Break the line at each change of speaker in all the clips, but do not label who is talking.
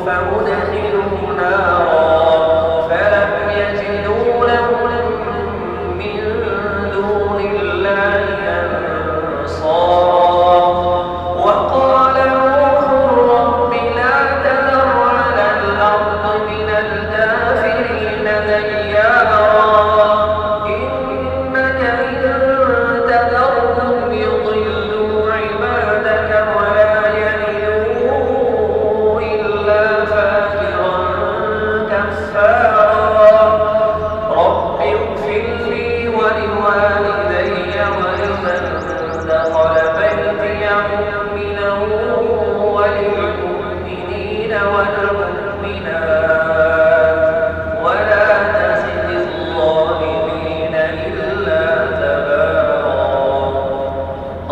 فأدخلوا نارا فلم يجدوا لهم من دون الله أنصارا. وقال نوح رب لا تذر على الأرض من الكافرين ديارا إنك إن تذرهم يضلوا عبادك ولا يلدوا إلا فاجرا كفارا. رب اغفر لي ولوالدي ولمن دخل بيتي مؤمنا وللمؤمنين والمؤمنات ولا تزد الظالمين إلا تبارا.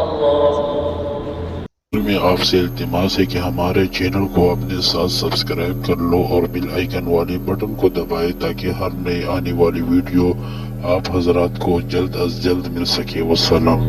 الله
में आपसे इल्तिमास है कि हमारे चैनल को अपने साथ सब्सक्राइब कर लो और बेल आइकन वाले बटन को दबाएं ताकि हर नई आने वाली वीडियो आप हजरात को जल्द अज जल्द मिल सके। वस्सलाम।